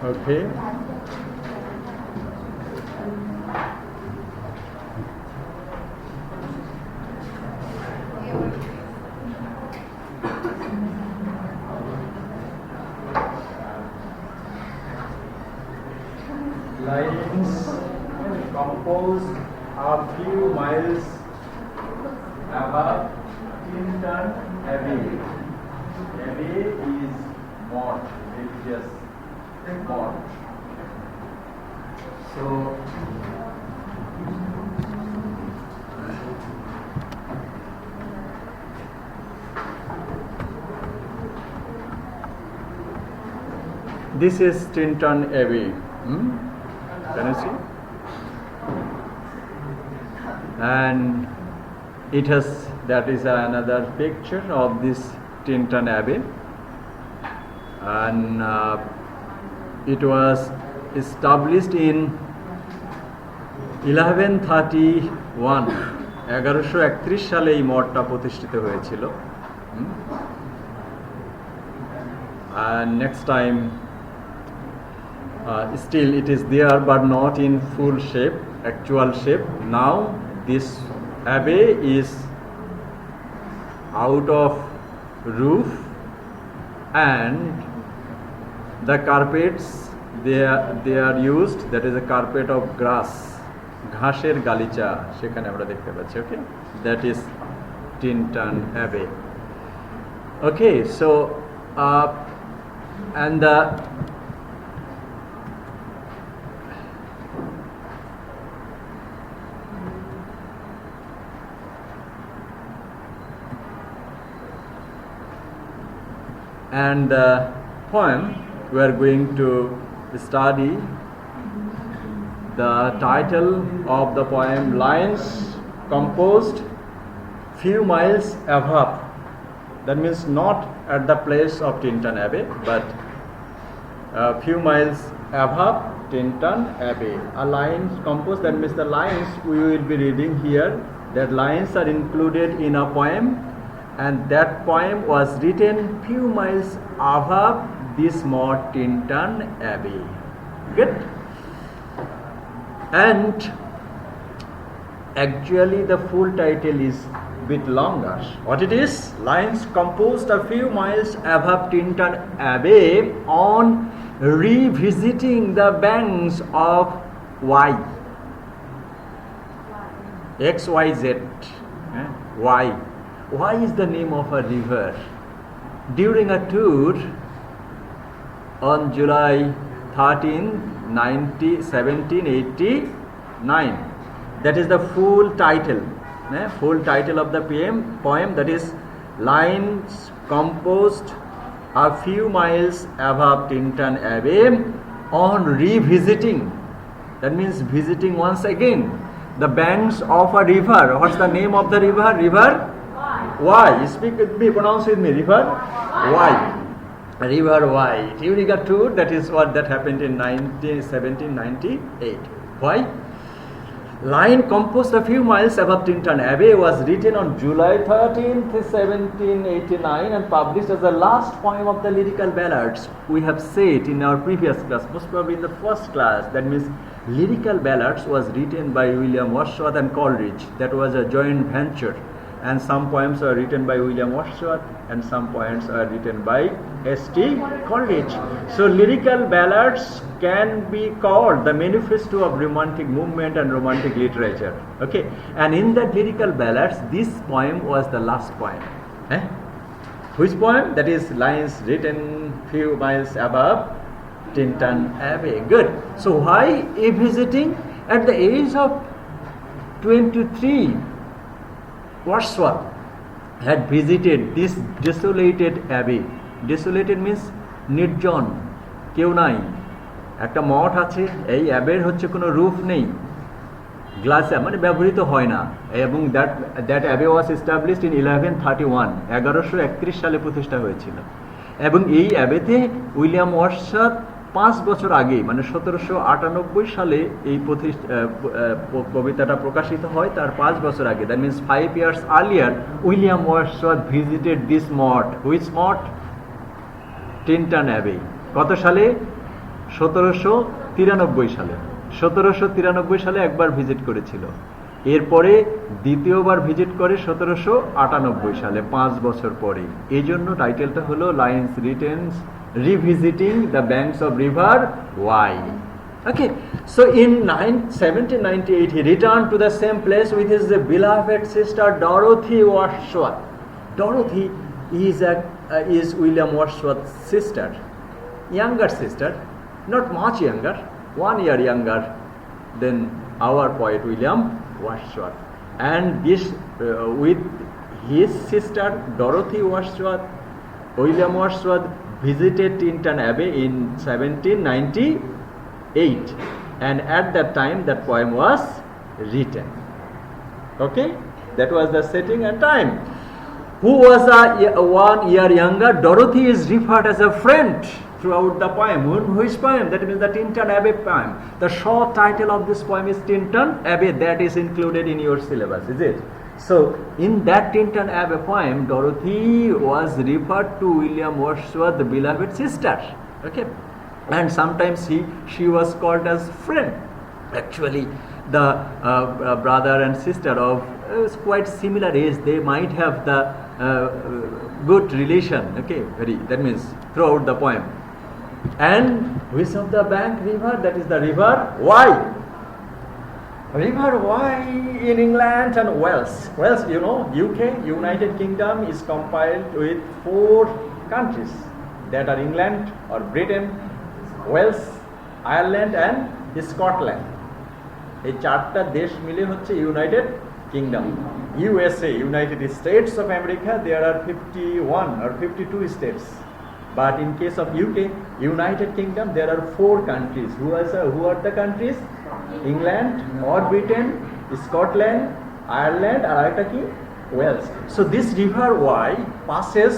Okay. Lines composed a few miles above Tintern Abbey. Abbey is mort, religious mort. So this is Tintern Abbey. Can you see? And it has, that is another picture of this Tintern Abbey, and it was established in 1131 1131 সালে এই মঠটা প্রতিষ্ঠিত হয়েছিল। And next time still it is there but not in full shape, actual shape. Now this abbey is out of roof, and the carpets they are used, that is a carpet of grass, ঘাসের গালিচা সেখানে আমরা দেখতে পাচ্ছি। Okay, that is Tintern Abbey. Okay, so and the poem we are going to study. The title of the poem, Lines Composed Few Miles Above. That means not at the place of Tintern Abbey, but a few miles above Tintern Abbey. A lines composed, that means the lines we will be reading here, that lines are included in a poem, and that poem was written few miles above this mort Tintern Abbey. Good. And actually the full title is bit longer. What it is? Lines composed a few miles above Tintern Abbey on revisiting the banks of XYZ. Y is the name of a river. During a tour on July 13, 1789, that is the full title. Full title of the poem, that is Lines Composed a few miles above Tintern Abbey on revisiting. That means visiting once again the banks of a river. What's the name of the river? River Y. Speak with me, pronounce with me. River Y. River Y. During a tour, that is what that happened in 1798. Why? Line composed a few miles above Tintern Abbey was written on July 13th, 1789 and published as the last poem of the lyrical ballads. We have said in our previous class, most probably in the first class, that means lyrical ballads was written by William Wordsworth and Coleridge. That was a joint venture, and some poems are written by William Wordsworth and some poems are written by S.T. Coleridge. So lyrical ballads can be called the manifesto of romantic movement and romantic literature. Okay, and in that lyrical ballads, this poem was the last poem. Which poem? That is Lines written few miles above Tintern Abbey. Good. So why a visiting? At the age of 23, Wordsworth had visited this desolated abbey. Desolated means নির্জন, কেউ নাই। একটা মঠ আছে, এই অ্যাবের হচ্ছে কোনো roof নেই, glass মানে ব্যবহৃত হয় না, এবং that abbey was established in 1131 1131 সালে প্রতিষ্ঠা হয়েছিল। এবং এই অ্যাবেতে উইলিয়াম ওয়ার্ডসওয়ার্থ 5 বছর আগে মানে 1798 সালে এই কবিতাটা প্রকাশিত হয়, তার 5 বছর আগে, that means 5 years earlier William Wordsworth visited this মঠ। হুইচ মঠ? Tintern Abbey. কত সালে? 1793 সালে 1793 সালে একবার ভিজিট করেছিল, এরপরে দ্বিতীয়বার ভিজিট করে 1798 সালে, 5 বছর পরে। এই জন্য টাইটেলটা হলো lines written revisiting the banks of river Wye. Okay, so in 1798 he returned to the same place with his beloved sister Dorothy Wordsworth. Dorothy is William Wordsworth's sister, younger sister, not much younger, 1 year younger than our poet William Wordsworth. And this with his sister Dorothy Wordsworth, William Wordsworth visited Tintern Abbey in 1798, and at that time that poem was written. Okay, that was the setting and time. Who was 1 year younger? Dorothy is referred as a friend throughout the poem. Which poem? That means the Tintern Abbey poem. The short title of this poem is Tintern Abbey. That is included in your syllabus, is it? So in that Tintern Abbey poem, Dorothy was referred to William Wordsworth, the beloved sister. Okay, and sometimes she was called as friend. Actually, the brother and sister of quite similar age, they might have the good relation. Okay, that means throughout the poem. And which of the bank river? That is the river Wye. River Wye in England and Wales. Wales, you know, UK, United Kingdom, is compiled with 4 countries that are England or Britain, Wales, Ireland and Scotland. এই 4টা দেশ মিলে হচ্ছে United kingdom. USA, United States of America, there are 51 or 52 states. But in case of UK, United Kingdom, there are 4 countries. Who are the countries? England or Britain, Scotland, Ireland, and Wales. So this river Wye passes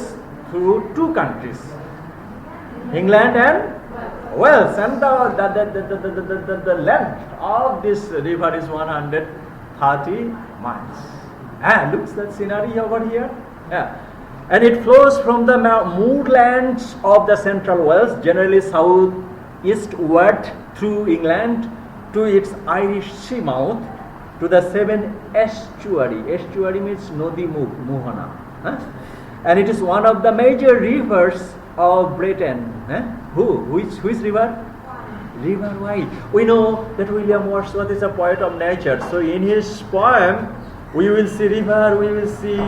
through 2 countries, England and Wales, and the length of this river is 130 miles. Looks that scenery over here. Yeah. And it flows from the moorlands of the central Wales, generally south-eastward through England to its Irish sea mouth, to the 7 estuary. Estuary means Nodi Mohana. And it is one of the major rivers of Britain. Which river? River Wye. We know that William Wordsworth is a poet of nature, so in his poem we will see river, we will see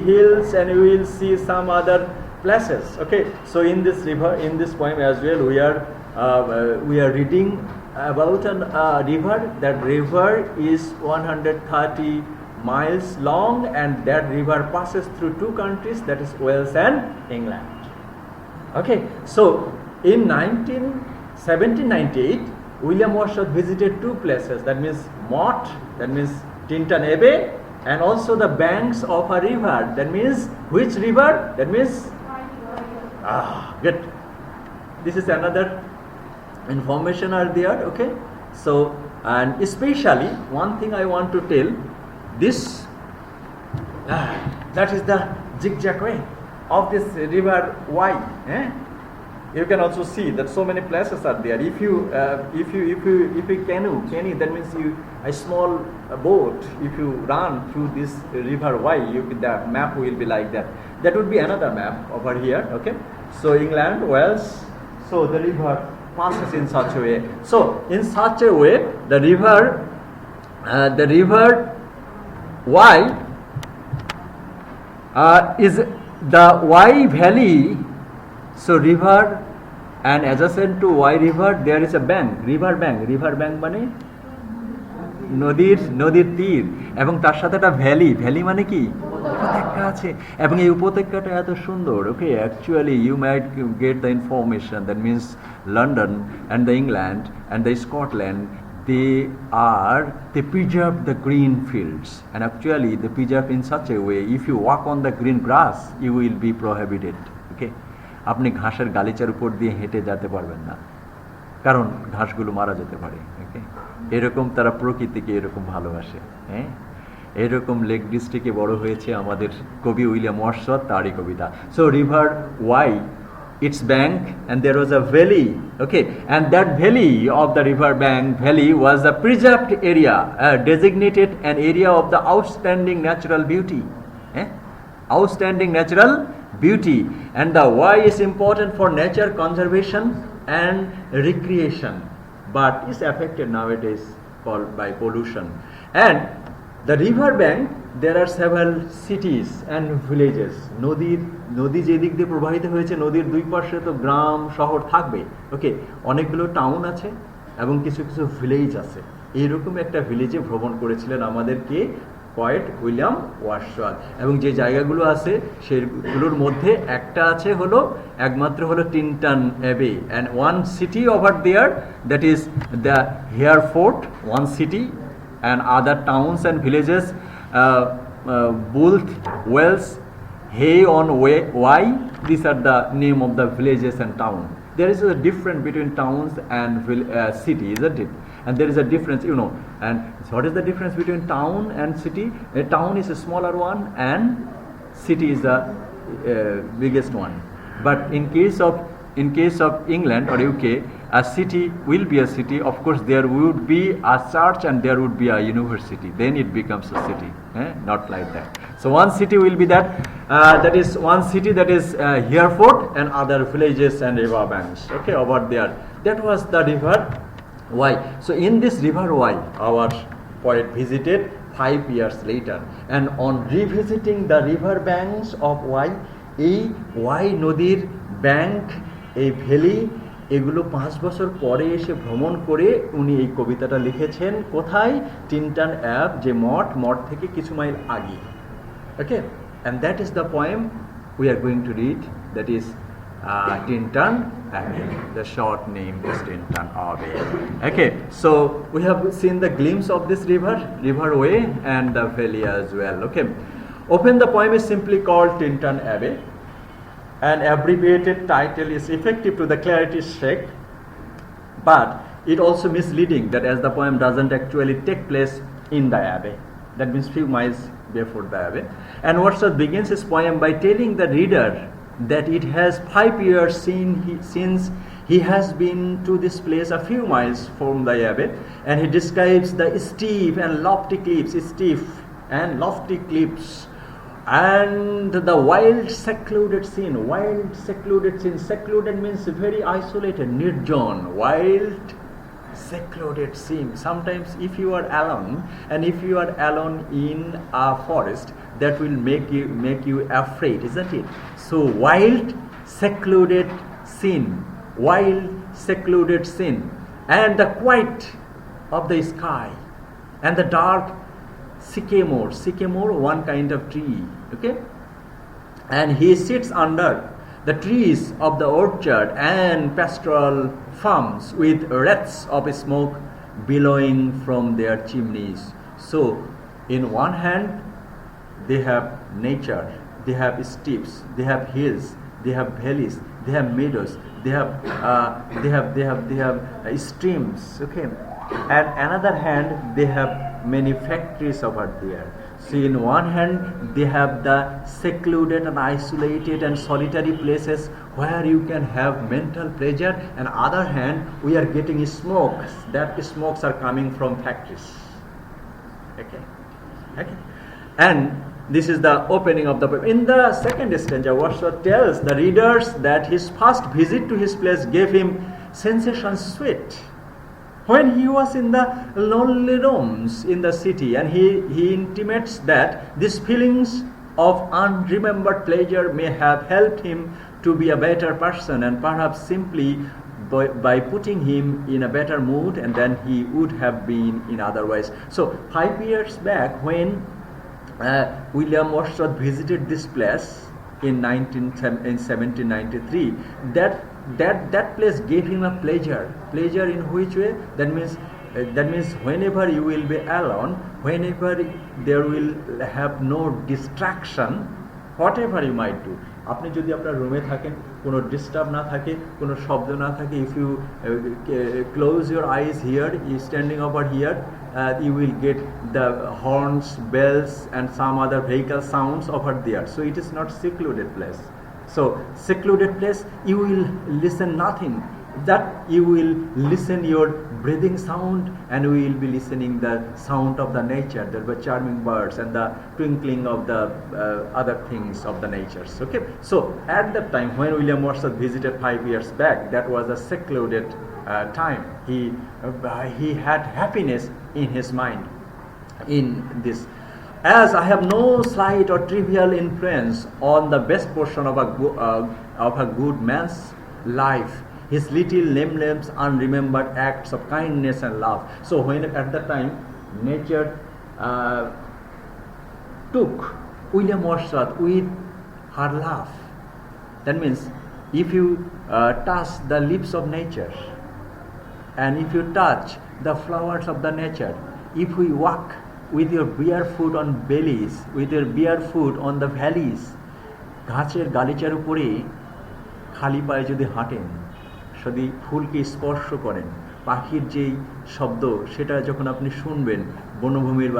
hills, and we will see some other places. Okay, so in this river, in this poem as well, we are reading about a river. That river is 130 miles long, and that river passes through 2 countries, that is Wales and England. Okay, so in 1798 William Wordsworth visited 2 places, that means Mott, that means Tintern Abbey, and also the banks of a river. That means which river? That means good. This is another information are there. Okay, so and especially one thing I want to tell, this that is the zigzag way of this river Wye. You can also see that so many places are there. If you canoe, that means a small boat. If you run through this river Wye, the map will be like that. That would be another map over here. Okay, so England, Wales. So the river passes in such a way. So in such a way, the river Wye is the Wye Valley. So river, and adjacent to Wye river there is a bank, river bank মানে নদীর তীর, এবং তার সাথে একটা valley মানে কি উপত্যকা আছে, এবং এই উপত্যকাটা এত সুন্দর। Okay, actually you might get the information, that means London and the England and the Scotland, they preserve the green fields, and actually they preserve in such a way, if you walk on the green grass you will be prohibited. Okay, আপনি ঘাসের গালিচার উপর দিয়ে হেঁটে যেতে পারবেন না, কারণ ঘাসগুলো মারা যেতে পারে। ওকে, এরকম তারা প্রকৃতিকে এরকম ভালোবাসে। এরকম লেক ডিস্ট্রিক্টে বড় হয়েছে আমাদের কবি উইলিয়াম ওয়ার্ডসওয়ার্থ, তারই কবিতা। So river Wye its bank, and there was a valley, okay, and that valley of the river bank valley was a preserved area, designated an area of the outstanding natural beauty, outstanding natural beauty. And the why is important for nature conservation and recreation, but is affected nowadays by pollution. And the river bank, there are several cities and villages. নদী যে দিক দিয়ে প্রবাহিত হয়েছে, নদীর দুই পাশে তো গ্রাম শহর থাকবে, ওকে, অনেকগুলো টাউন আছে এবং কিছু কিছু ভিলেজ আছে। এইরকম একটা ভিলেজে ভ্রমণ করেছিলেন আমাদেরকে পয়েট উইলিয়াম ওয়ার্ডসওয়ার্থ। এবং যে জায়গাগুলো আছে সেগুলোর মধ্যে একটা আছে হলো একমাত্র হলো Tintern Abbey, and one city over there, that is the Hereford, one city, and other towns and villages, Bulth, Wells, Hay on Wye. These are the name of the villages and town. There is a difference between towns and city, isn't it? And there is a difference, you know. And so what is the difference between town and city? A town is a smaller one and city is the biggest one. But in case of England or UK, a city will be a city. Of course, there would be a church and there would be a university. Then it becomes a city, not like that. So one city will be that. That is one city, that is Hereford, and other villages and river banks. Okay, over there. That was the river Wye. So in this river Wye, our poet visited 5 years later, and on revisiting the river banks of Wye, এই Wye নদীর bank, এই valley, এগুলো 5 বছর পরে এসে ভ্রমণ করে উনি এই কবিতাটা লিখেছেন। কোথায়? টিনটন অ্যাব, যে মঠ থেকে কিছু মাইল আগে। Okay, and that is the poem we are going to read, that is Tintern Abbey. The short name is Tintern Abbey. Okay, so we have seen the glimpse of this river way, and the valley as well. Okay, open the poem is simply called Tintern Abbey. An abbreviated title is effective to the clarity's sake, but it also misleading, that as the poem doesn't actually take place in the abbey, that means few miles before the abbey. And Wordsworth begins his poem by telling the reader that it has 5 years since he has been to this place a few miles from the abbey, and he describes the steep and lofty cliffs, and the wild secluded scene. Secluded means very isolated, nirjan, wild secluded scene. Sometimes if you are alone, and if you are alone in a forest, that will make you afraid, isn't it? So wild secluded scene, and the quiet of the sky, and the dark sycamore, one kind of tree, okay, and he sits under the trees of the orchard and pastoral farms with wreaths of smoke billowing from their chimneys. So in one hand they have nature, they have steeps, they have hills, they have valleys, they have meadows, they have streams, okay, and another hand they have many factories over there. So in one hand they have the secluded and isolated and solitary places where you can have mental pleasure, and other hand we are getting smokes, that smokes are coming from factories, okay. And this is the opening of the poem. In the second stanza, Wordsworth tells the readers that his first visit to his place gave him sensations sweet when he was in the lonely rooms in the city, and he intimates that these feelings of unremembered pleasure may have helped him to be a better person, and perhaps simply by putting him in a better mood and than he would have been in otherwise. So 5 years back, when William Wordsworth visited this place in 1793, that place gave him a pleasure in which way? That means whenever you will be alone, whenever there will have no distraction, whatever you might do, আপনি যদি আপনার রুমে থাকেন, কোনো disturb না থাকে, কোনো শব্দ না থাকে, if you close your eyes here, you standing over here, you will get the horns, bells and some other vehicle sounds over there. So it is not secluded place. So secluded place, you will listen nothing. That you will listen your breathing sound, and we will be listening the sound of the nature, the charming birds and the twinkling of the other things of the natures. Okay, so at that time when William Wordsworth visited 5 years back, that was a secluded time. He had happiness in his mind in this. As I have no slight or trivial influence on the best portion of a good man's life, his little nameless unremembered acts of kindness and love. So when at that time nature took William Wordsworth with her love, that means if you touch the lips of nature, and if you touch the flowers of the nature, if we walk with your bare foot on bellies, with your bare foot on the valleys, গাছের গালিচার উপরে খালি পায়ে যদি হাঁটেন, যদি ফুলকে স্পর্শ করেন, পাখির যেই শব্দ সেটা যখন আপনি শুনবেন বনভূমির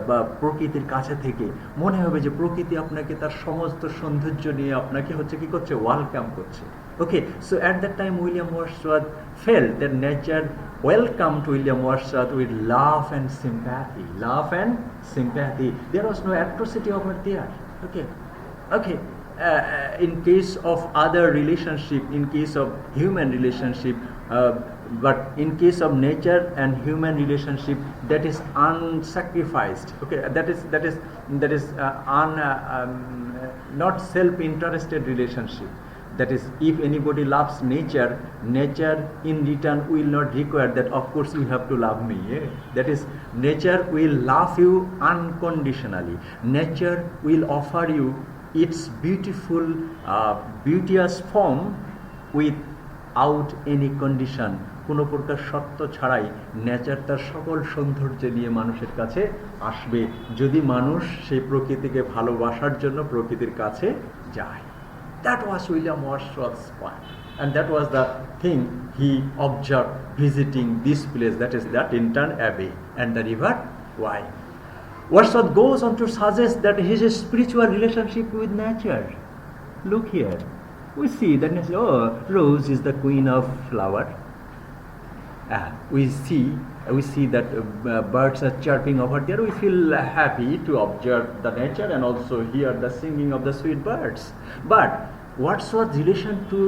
বা প্রকৃতির কাছে থেকে, মনে হবে যে প্রকৃতি আপনাকে তার সমস্ত সৌন্দর্য নিয়ে আপনাকে হচ্ছে কি করছে, ওয়েলকাম করছে। Okay, so at that time William Wordsworth felt that nature welcomed William Wordsworth with love and sympathy. Love and sympathy. There was no atrocity over there. Okay. In case of other relationship, in case of human relationship, but in case of nature and human relationship, that is unsacrificed. Okay, that is not self-interested relationship. That is, if anybody loves nature, nature in return will not require that, of course you have to love me. Yeah? That is, nature will love you unconditionally. Nature will offer you its beautiful, beauteous form without any condition. কোনো প্রকার শর্ত ছাড়াই nature তার সকল সৌন্দর্য নিয়ে মানুষের কাছে আসবে, যদি মানুষ সেই প্রকৃতিকে ভালোবাসার জন্য প্রকৃতির কাছে যায়। That was William Wordsworth's point, and that was the thing he observed visiting this place, that is the Tintern Abbey and the river Wye. Wordsworth goes on to suggest that his spiritual relationship with nature. Look here, we see that rose is the queen of flower. We see that birds are chirping over there. We feel happy to observe the nature and also hear the singing of the sweet birds. But Wordsworth's relation to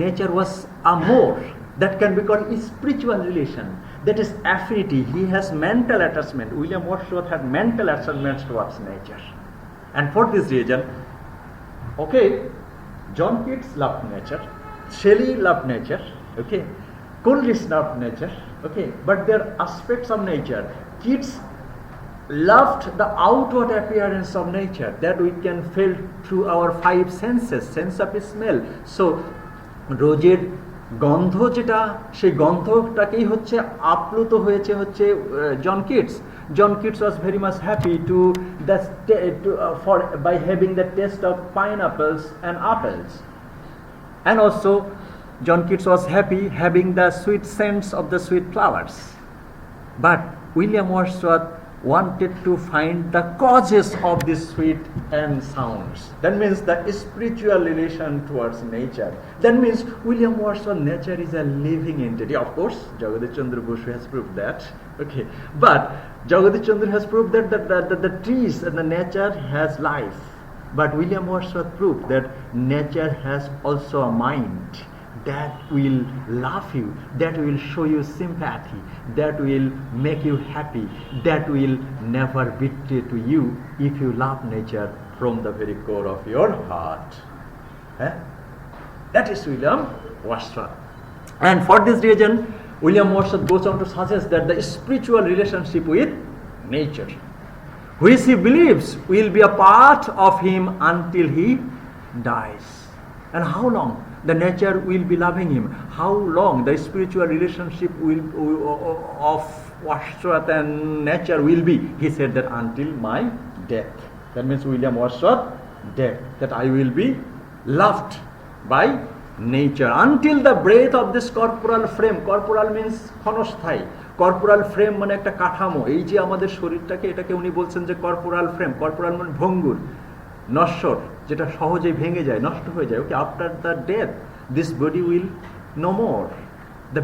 nature was a more that can be called a spiritual relation. That is affinity. He has mental attachment. William Wordsworth had mental attachments towards nature, and for this reason, okay, John Keats loved nature, Shelley loved nature, okay, Coleridge loved nature, okay, but there are aspects of nature. Keats loved the outward appearance of nature that we can feel through our 5 senses, sense of smell. So রোজের গন্ধ যেটা, সেই গন্ধটাকেই হচ্ছে আপ্লুত হয়েছে হচ্ছে John Keats was very much happy by having the taste of pineapples and apples, and also John Keats was happy having the sweet scents of the sweet flowers. But William Wordsworth wanted to find the causes of these sweet and sounds. That means the spiritual relation towards nature. That means William Wordsworth, nature is a living entity. Of course, Jagannath Chandra Bose has proved that. Okay, but Jagannath Chandra has proved that the trees and the nature has life. But William Wordsworth proved that nature has also a mind that will love you, that will show you sympathy, that will make you happy, that will never betray to you if you love nature from the very core of your heart. That is William Wordsworth. And for this reason, William Wordsworth goes on to suggest that the spiritual relationship with nature, which he believes will be a part of him until he dies. And how long the nature will be loving him? How long the spiritual relationship of Wordsworth and nature will be? He said that until my death. That means William Wordsworth death, that I will be loved by nature until the breath of this corporal frame. Corporal means ক্ষণস্থায়ী, corporal frame মানে একটা কাঠামো। এই যে আমাদের শরীরটাকে, এটাকে উনি বলছেন যে কর্পোরাল ফ্রেম, কর্পোরাল মানে ভঙ্গুর, নশ্বর, যেটা সহজেই ভেঙে যায়, নষ্ট হয়ে যায়। Okay, after the death this body will no more, the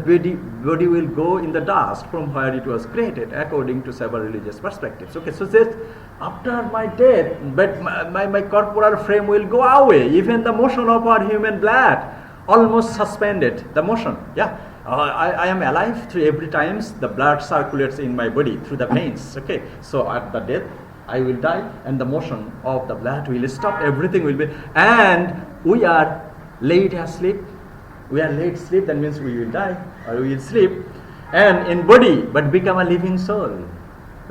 body will go in the dust from where it was created according to several religious perspectives. Okay, so says after my death, but my corporal frame will go away, even the motion of our human blood almost suspended the motion. Yeah, I am alive through every times the blood circulates in my body through the veins. Okay, so at the death I will die and the motion of the blood will stop, everything will be, and we are laid asleep. We are laid asleep, that means we will die or we will sleep, and in body but become a living soul.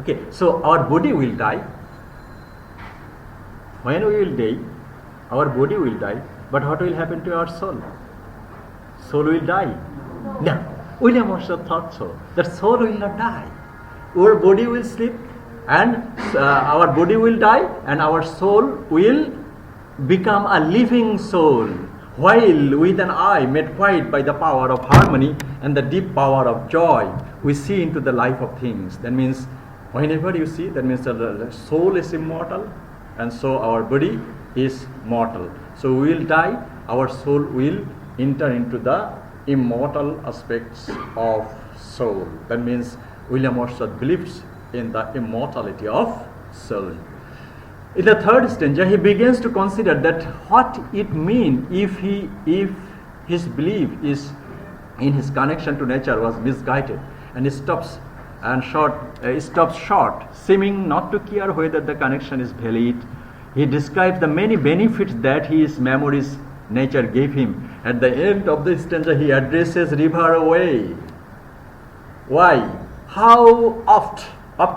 Okay, so our body will die. When we will die, our body will die, but what will happen to our soul? Soul will die. No, William Wordsworth thought so, that soul will not die. Our body will sleep and our body will die and our soul will become a living soul, while with an eye made white by the power of harmony and the deep power of joy, we see into the life of things. That means whenever you see, that means the soul is immortal, and so our body is mortal. So we will die, our soul will enter into the immortal aspects of soul. That means William Wordsworth believes in the immortality of soul. In the third stanza, he begins to consider that what it means if his belief is in his connection to nature was misguided, and he stops short, seeming not to care whether the connection is valid. He describes the many benefits that his memories nature gave him. At the end of the stanza, he addresses river away. Why? How oft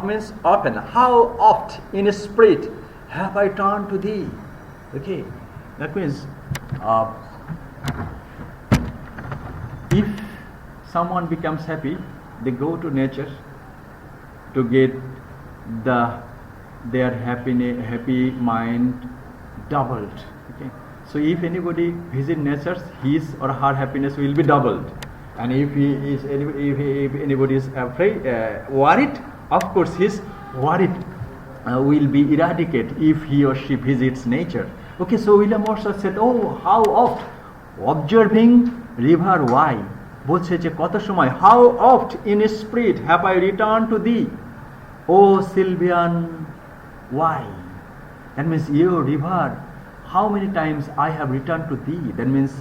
means often, how oft in spirit have I turned to thee? Okay, that means if someone becomes happy, they go to nature to get their happy mind doubled. Okay, so if anybody visit nature, his or her happiness will be doubled, and if anybody is afraid, worried, of course his worried will be eradicated if he or she visits nature. Okay, so William Wordsworth said, oh, how oft observing river why, বলছে যে কত সময়, how oft in spirit have I returned to thee, O Sylvian why. That means, you river, how many times I have returned to thee. That means,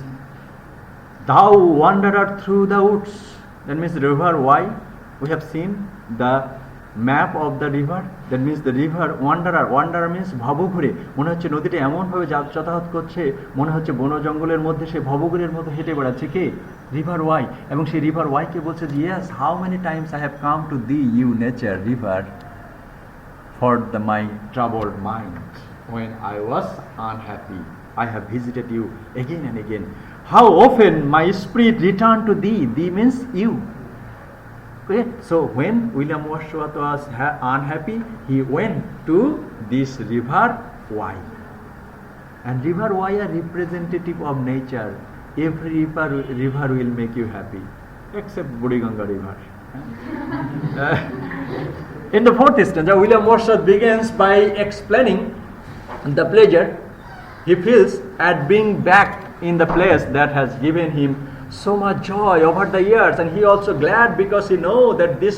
thou wanderer through the woods. That means river why, we have seen the map of the river. That means the river wanderer means ভবঘুরে, মনে হচ্ছে নদীটা এমনভাবে যাতায়াত করছে, মনে হচ্ছে বন জঙ্গলের মধ্যে সে ভবঘুরের মতো হেঁটে বেড়াচ্ছে। কে? River Wye. এবং সেই রিভার ওয়াইকে বলছে যে yes, how many times I have come to thee you nature river for the my troubled mind when I was unhappy, I have visited you again and again. How often my spirit returned to thee. Thee means you. Okay, so when William Wordsworth was unhappy, he went to this river Wye. And river Wye are representative of nature. Every river will make you happy, except Buriganga river. In the fourth stanza, William Wordsworth begins by explaining the pleasure he feels at being back in the place that has given him so much joy over the years, and he also glad because he know that this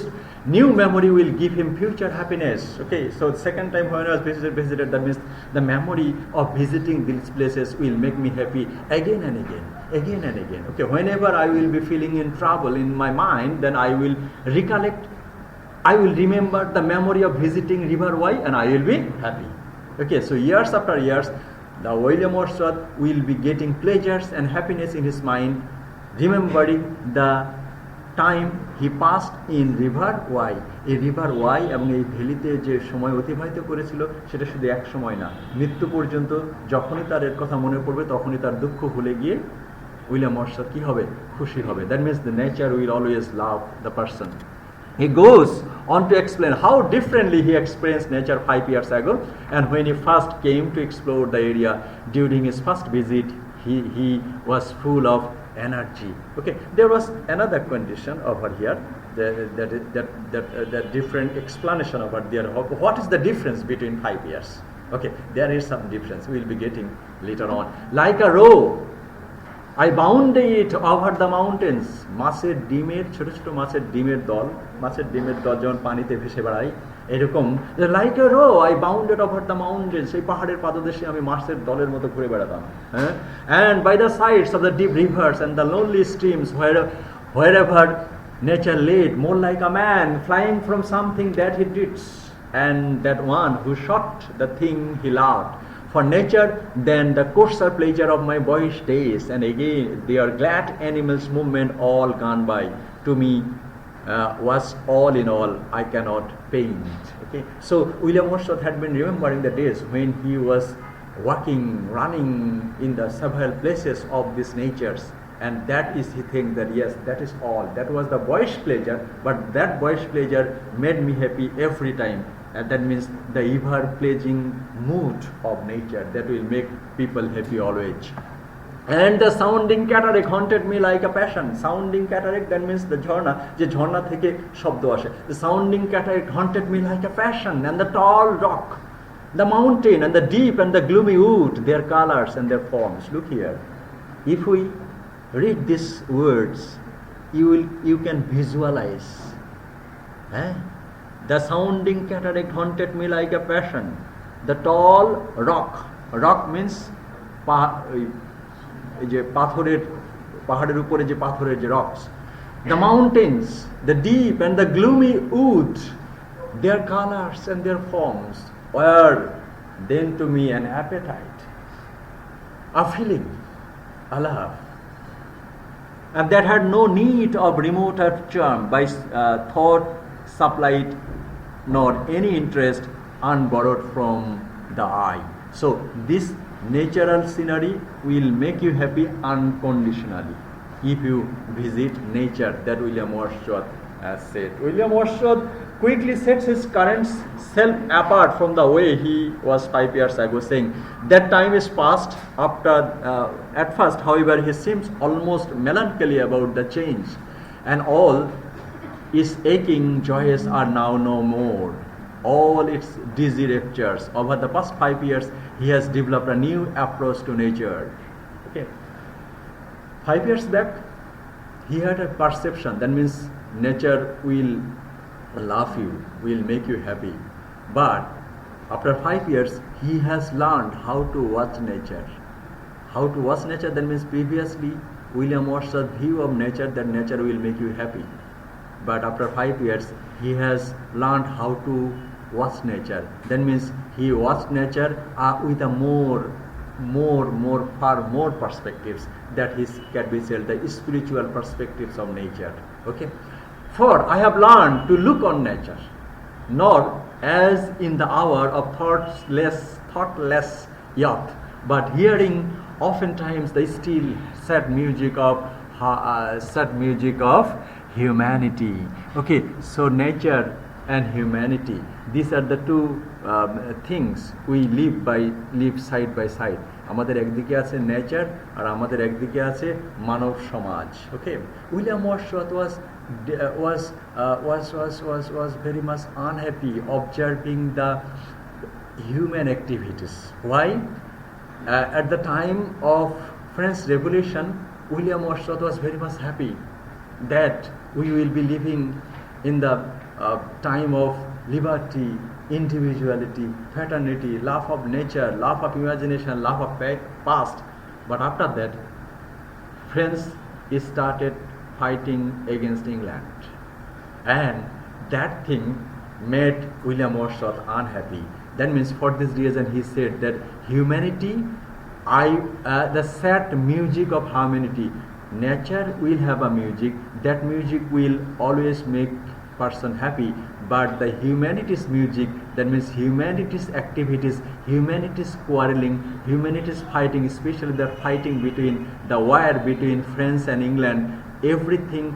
new memory will give him future happiness. Okay, so the second time when I was visited, that means the memory of visiting these places will make me happy again and again. Okay, whenever I will be feeling in trouble in my mind, then I will recollect, I will remember the memory of visiting river Wye, and I will be happy. Okay, so years after years, the William Wordsworth will be getting pleasures and happiness in his mind, remembering the time he passed in river Wye. এই river Wye এবং এই ভ্যালিতে যে সময় অতিবাহিত করেছিল, সেটা শুধু এক সময় না, মৃত্যু পর্যন্ত যখনই তার এর কথা মনে পড়বে তখনই তার দুঃখ ভুলে গিয়ে উইলিয়াম ওয়ার্ডসওয়ার্থ কি হবে? খুশি হবে। That means the nature will always love the person. He goes on to explain how differently he experienced nature 5 years ago, and when he first came to explore the area during his first visit, he was full of energy. Okay, there was another condition over here, that different explanation over there. What is the difference between 5 years? Okay, there is some difference. We will be getting later on. Like a roe, I bound it over the mountains. মাছের ডিমের ছোট ছোট মাছের ডিমের দল যখন পানিতে ভেসে বেড়ায় এরকম like a roe I bounded over the mountains, সেই পাহাড়ের পাদদেশে আমি মাছের দলের মতো ঘুরে বেড়াতাম। হ্যাঁ, and by the sides of the deep rivers and the lonely streams wherever nature led, more like a man flying from something that he dreads, and that one who shot the thing he loved. For nature, then the coarser pleasure of my boyish days, and again their glad animals' movement all gone by. To me, was all in all I cannot paint. Okay, so William Wordsworth had been remembering the days when he was walking, running in the several places of these natures, and that is he thinks that yes, that is all. That was the boyish pleasure, but that boyish pleasure made me happy every time. And that means the ever-pleasing mood of nature that will make people happy always. And the sounding cataract haunted me like a passion. Sounding cataract, that means the jhorna, je jhorna theke shabdo ashe. The sounding cataract haunted me like a passion. And the tall rock, the mountain, and the deep and the gloomy wood, their colors and their forms. Look here. If we read these words, you can visualize. The sounding cataract haunted me like a passion. The tall rock means যে পাহাড়ের উপরে যে পাথরের যে rocks. The mountains, the deep and the gloomy wood, their colors and their forms were then to me an appetite, a feeling, a love, and that had no need of remoter charm by thought supplied, nor any interest unborrowed from the eye. So this natural scenery will make you happy unconditionally if you visit nature. That William Wordsworth has said. William Wordsworth quickly sets his current self apart from the way he was 5 years ago, saying that time is past. After at first, however, he seems almost melancholy about the change, and all its aching joys are now no more. All its dizzy raptures. Over the past 5 years, he has developed a new approach to nature. Okay, 5 years back, he had a perception. That means nature will love you, will make you happy. But after 5 years, he has learned how to watch nature. How to watch nature? That means previously, William Wordsworth's view of nature, that nature will make you happy. But after 5 years, he has learned how to watch nature. That means he watched nature with a far more perspectives. That can be said the spiritual perspectives of nature. Okay, for I have learned to look on nature, nor as in the hour of thoughtless youth, but hearing oftentimes the still sad music of humanity. Okay, so nature and humanity, these are the two things we live side by side. আমাদের একদিকে আছে nature আর আমাদের একদিকে আছে মানব সমাজ. Okay, William Wordsworth was very much unhappy observing the human activities. Why? At the time of French Revolution, William Wordsworth was very much happy that we will be living in the time of liberty, individuality, fraternity, love of nature, love of imagination, love of past. But after that, France started fighting against England, and that thing made William Wordsworth unhappy. That means for this reason he said that humanity, the sad music of humanity, nature will have a music, that music will always make person happy, but the humanity's music, that means humanity's activities, humanity's quarreling, humanity's fighting, especially the fighting between the war between France and England, everything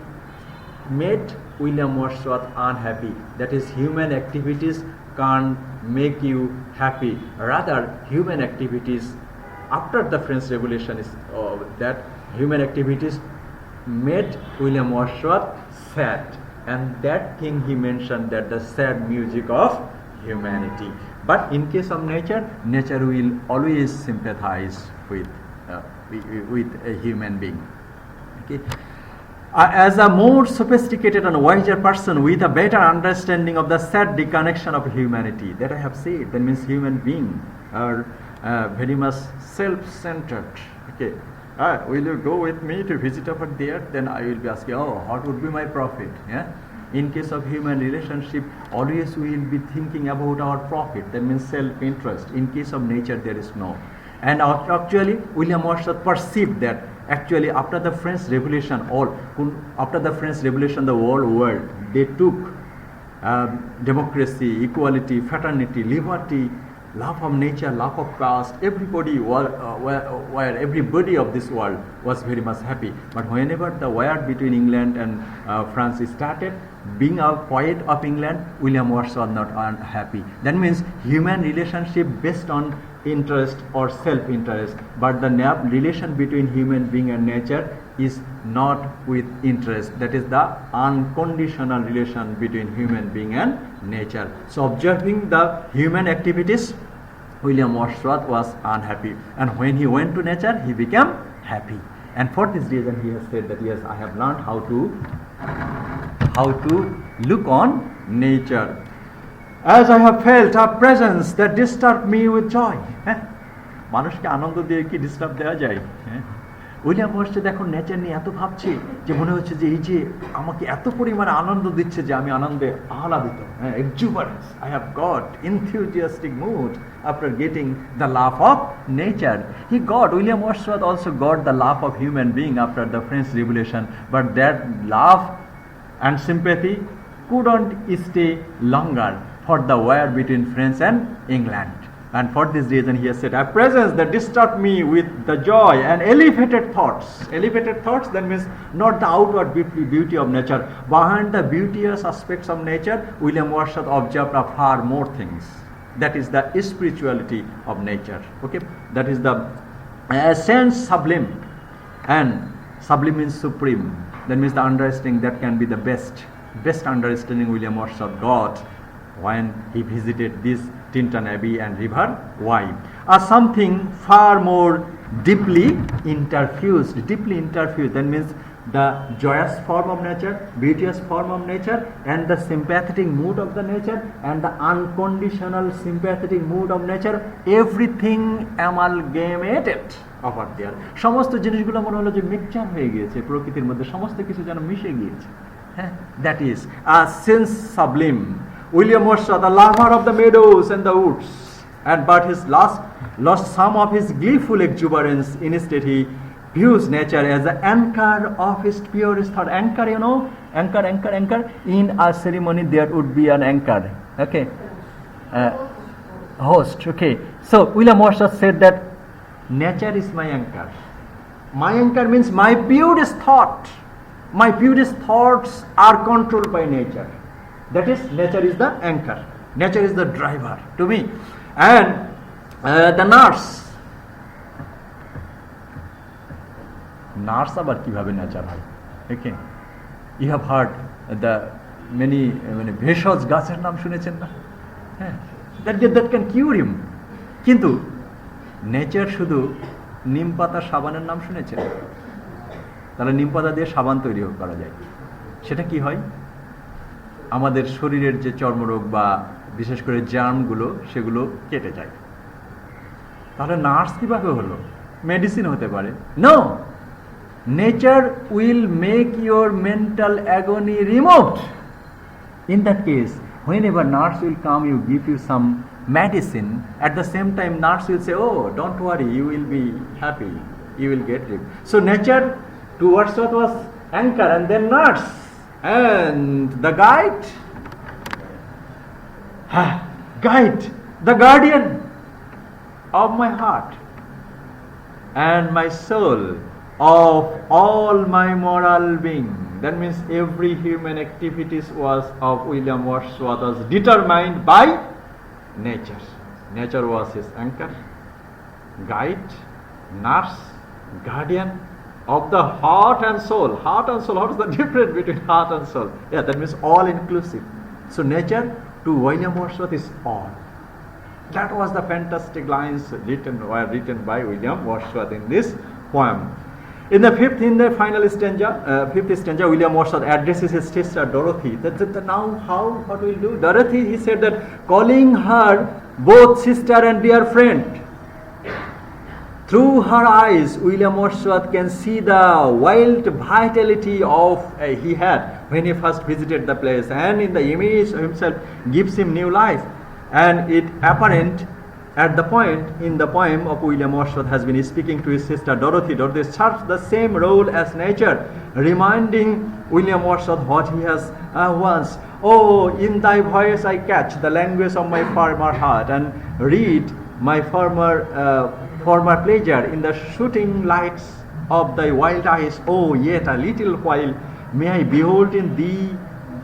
made William Wordsworth unhappy. That is, human activities can't make you happy. Rather, human activities after the French Revolution is that human activities made William Wordsworth sad, and that thing he mentioned, that the sad music of humanity. But in case of nature, nature will always sympathize with a human being. Okay. As a more sophisticated and wiser person with a better understanding of the sad deconnection of humanity, that I have said, that means human beings are very much self-centered. Okay. Will you go with me to visit over there? Then I will be asking, what would be my profit? Yeah. In case of human relationship, always we will be thinking about our profit. That means self-interest. In case of nature, there is no. And actually, William Wordsworth perceived that actually after the French Revolution, the whole world, they took democracy, equality, fraternity, liberty, love of nature, love of caste. Everybody where everybody of this world was very much happy. But whenever the war between England and France started, being a poet of England, William Wordsworth was not unhappy. That means human relationship based on interest or self-interest, but the relation between human being and nature is not with interest. That is the unconditional relation between human being and nature. So observing the human activities, William Wordsworth was unhappy, and when he went to nature, he became happy. And for this reason, he has said that yes, I have learned how to look on nature. As I have felt a presence that disturbed me with joy. মানুষকে আনন্দ দিয়ে কি disturb দেওয়া যায়? William Wordsworth এখন nature নিয়ে এত ভাবছে যে মনে হচ্ছে যে এই যে আমাকে এত পরিমাণে আনন্দ দিচ্ছে যে আমি আনন্দে আহ্লাদিত, exuberance. I have got enthusiastic mood after getting the laugh of nature. William Wordsworth also got the laugh of human being after the French Revolution, but that laugh and sympathy couldn't stay longer for the war between France and England. And for this reason he has said, a presence that disturbed me with the joy and elevated thoughts. Elevated thoughts, that means not the outward beauty of nature. Behind the beauteous aspects of nature, William Wordsworth observed far more things. That is the spirituality of nature. Okay, that is the essence sublime, and sublime means supreme. That means the understanding that can be the best understanding William Wordsworth got when he visited this Tintern Abbey and River Wye. Something far more deeply interfused. That means the joyous form of nature, beauteous form of nature, and the sympathetic mood of the nature, and the unconditional sympathetic mood of nature, everything amalgamated over there. সমস্ত জিনিসগুলো মনে হলো যে mixture হয়ে গিয়েছে প্রকৃতির মধ্যে, সমস্ত কিছু যেন মিশে গিয়েছে। That is a sense sublime. William Wordsworth, the lover of the meadows and the woods, but his lost some of his gleeful exuberance. Instead, he views nature as the anchor of his purest thought. Anchor, you know, anchor. In a ceremony, there would be an anchor. Okay, host. Okay, so William Wordsworth said that nature is my anchor. My anchor means my purest thought. My purest thoughts are controlled by nature. That is, nature is the anchor. Nature is the driver to me. And the nurse আবার কিভাবে nature হয়? Okay, you have heard the many ভেষজ গাছের নাম শুনেছেন না? that can cure him. কিন্তু nature শুধু নিম পাতা সাবানের নাম শুনেছেন? তাহলে নিম পাতা দিয়ে সাবান তৈরি করা যায়। সেটা কি হয়? আমাদের শরীরের যে চর্মরোগ বা বিশেষ করে জার্মগুলো সেগুলো কেটে যায়। তাহলে নার্স কিভাবে হলো? মেডিসিন হতে পারে? No, nature will make your mental agony removed. In that case, whenever nurse will come, you give you some medicine. At the same time, nurse will say, oh, don't worry, you will be happy, you will get rid. So nature towards what was anchor, and then nurse. And the guide, the guardian of my heart and my soul, of all my moral being. That means every human activities was of William Wordsworth was determined by nature. Nature was his anchor, guide, nurse, guardian of the heart and soul. Heart and soul, what is the difference between heart and soul? Yeah, that means all inclusive. So nature to William Wordsworth is all. That was the fantastic lines written by William Wordsworth in this poem. In the final stanza, fifth stanza, William Wordsworth addresses his sister Dorothy. Now what will do? Dorothy, he said that calling her both sister and dear friend. Through her eyes, William Wordsworth can see the wild vitality of he had when he first visited the place, and in the image of himself gives him new life. And it apparent at the point in the poem of William Wordsworth has been speaking to his sister Dorothy. Dorothy serves the same role as nature, reminding William Wordsworth what he has once. Oh, in thy voice I catch the language of my former heart, and read my former pleasure in the shooting lights of thy wild eyes. Oh, yet a little while may I behold in thee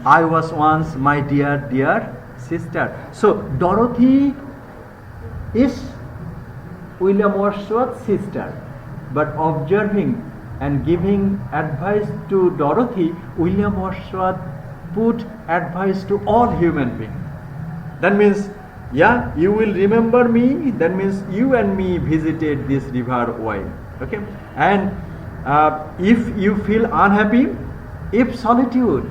I was once my dear sister. So Dorothy is William Wordsworth's sister, but observing and giving advice to Dorothy, William Wordsworth put advice to all human beings. That means, yeah, you will remember me. That means you and me visited this river Wye. Okay, and if you feel unhappy, if solitude,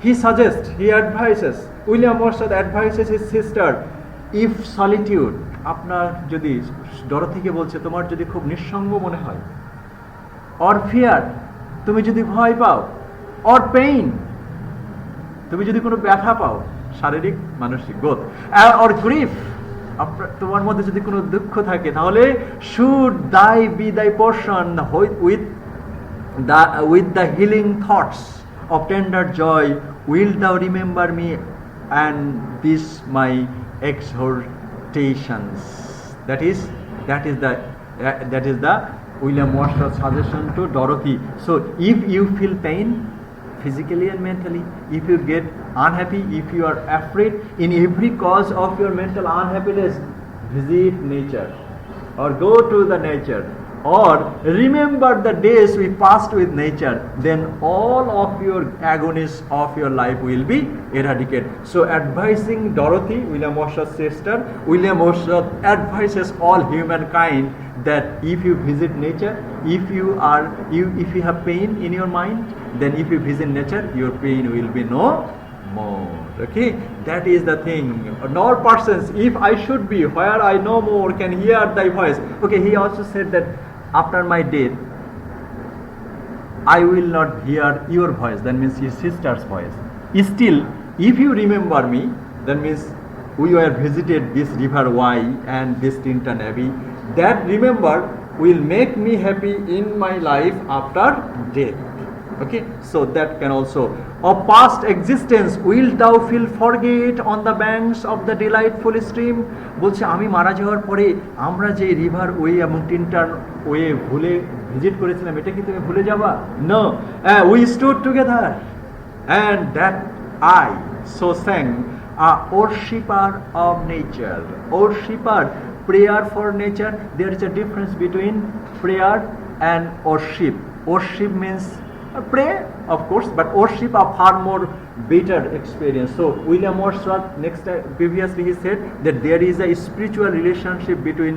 he suggests, he advises. William Wordsworth advises his sister, if solitude, আপনার যদি ডরথিকে বলছে তোমার যদি খুব নিঃসঙ্গ মনে হয়, or fear, তুমি যদি ভয় পাও, or pain, তুমি যদি কোনো ব্যথা পাও, শারীরিক মানসিক both, or grief, তোমার মধ্যে যদি কোনো দুঃখ থাকে, তাহলে should thy be thy portion with the healing thoughts of tender joy, wilt thou remember me and this my exhortations. That is the William Wordsworth suggestion to Dorothy. So if you feel pain physically and mentally, if you get unhappy, if you are afraid, in every cause of your mental unhappiness, visit nature or go to the nature or remember the days we passed with nature, then all of your agonies of your life will be eradicated. So advising Dorothy, William Wordsworth's sister, William Wordsworth advises all humankind that if you visit nature, if you have pain in your mind, then if you visit nature, your pain will be no more. Okay, that is the thing. Nor persons, if I should be where I no more can hear thy voice. Okay, he also said that after my death I will not hear your voice, that means your sister's voice. Still, if you remember me, that means we were visited this river Wye and this Tintern Abbey, that remember will make me happy in my life after death. Okay, so that can also, of past existence wilt thou feel forget on the banks of the delightful stream. বলছে আমি মারা যাওয়ার পরে আমরা যে river way এবং টিন্টার্ন way ভুলে visit করেছিলাম, এটা কি তুমি ভুলে যাবা? No, we stood together and that I so sang a worshipper of nature. Worshipper, prayer for nature. There is a difference between prayer and worship. Worship means pray, of course, but worship a far more better experience. So William Wordsworth previously he said that there is a spiritual relationship between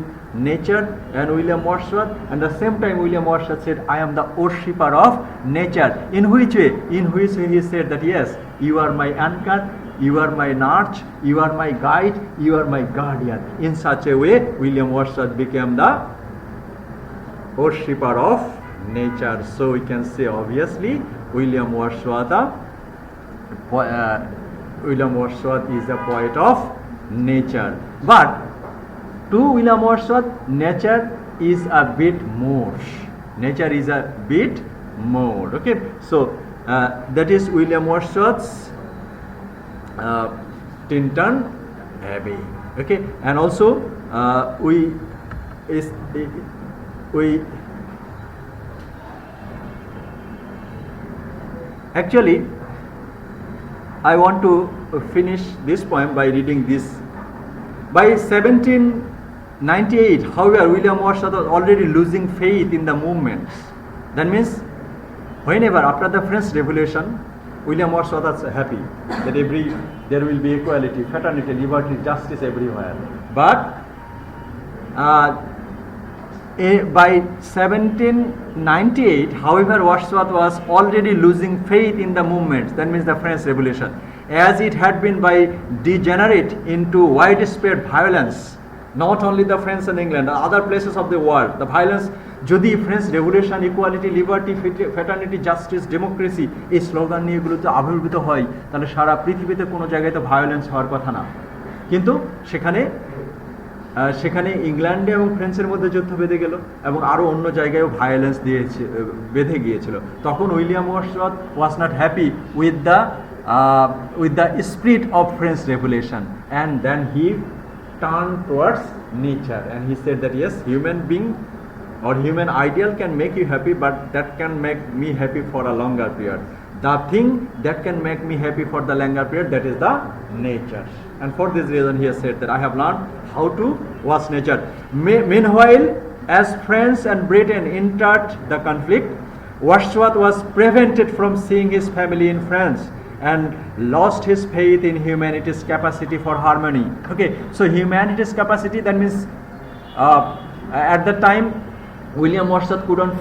nature and William Wordsworth, and at the same time William Wordsworth said, I am the worshipper of nature. In which way? In which way he said that yes, you are my anchor, you are my nurse, you are my guide, you are my guardian. In such a way William Wordsworth became the worshipper of nature. So we can say obviously William Wordsworth is a poet of nature. But to William Wordsworth, nature is a bit more. Nature is a bit more. Okay, so that is William Wordsworth's Tintern Abbey. Okay, and also actually, I want to finish this poem by reading this. By 1798, however, William Wordsworth was already losing faith in the movements. That means, whenever after the French Revolution, William Wordsworth was happy that there will be equality, fraternity, liberty, justice everywhere. But by 1798, however, Wordsworth was already losing faith in the movement, that means the French Revolution, as it had been by degenerate into widespread violence. Not only the France and England, other places of the world, the violence, যদি French revolution, equality, liberty, fraternity, justice, democracy এই slogan নিয়ে এগুলোতে আবির্ভূত হয়, তাহলে সারা পৃথিবীতে কোনো জায়গায় তো ভায়োলেন্স হওয়ার কথা না। কিন্তু সেখানে ইংল্যান্ডে এবং ফ্রান্সের মধ্যে যুদ্ধ বেঁধে গেল এবং আরও অন্য জায়গায়ও ভায়োলেন্স বেঁধে গিয়েছিল। তখন William Wordsworth was not happy with the spirit of French revolution, and then he turned towards nature and he said that yes, human being or human ideal can make you happy, but that can make me happy for a longer period. The thing that can make me happy for the longer period, that is the nature. And for this reason he has said that I have learned how to watch nature. Meanwhile, as France and Britain entered the conflict, Wordsworth was prevented from seeing his family in France and lost his faith in humanity's capacity for harmony. Okay, so humanity's capacity, that means at the time William Wordsworth couldn't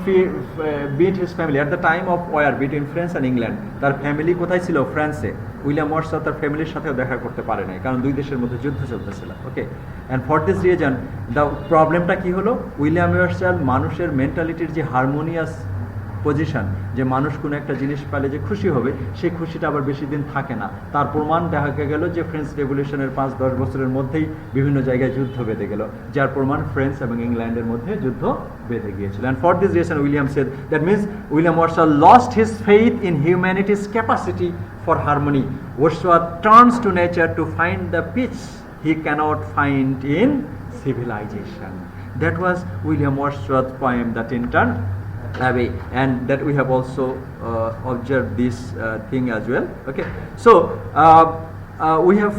beat his family at the time of war between France and England. তার family কোথায় ছিল? ফ্রান্সে। William Wordsworth তার ফ্যামিলির সাথেও দেখা করতে পারে নাই, কারণ দুই দেশের মধ্যে যুদ্ধ চলতেছিল। Okay, and for this reason the প্রবলেমটা কি হলো, উইলিয়াম ওয়ার্ডসওয়ার্থ মানুষের মেন্টালিটির যে হারমোনিয়াস পজিশন, যে মানুষ কোনো একটা জিনিস পেলে যে খুশি হবে, সেই খুশিটা আবার বেশি দিন থাকে না। তার প্রমাণ দেখা গেল যে ফ্রেঞ্চ রেভলিউশনের 5-10 বছরের মধ্যেই বিভিন্ন জায়গায় যুদ্ধ বেঁধে গেল, যার প্রমাণ ফ্রেঞ্চ এবং ইংল্যান্ডের মধ্যে যুদ্ধ বেঁধে গিয়েছিল। And for this reason William said, that means William Wordsworth lost his faith in humanity's capacity for harmony. Wordsworth turns to nature to find the peace he can't find in civilization. That was William Wordsworth's poem, The Tintern Abbey, and that we have also observed this thing as well. Okay, so we have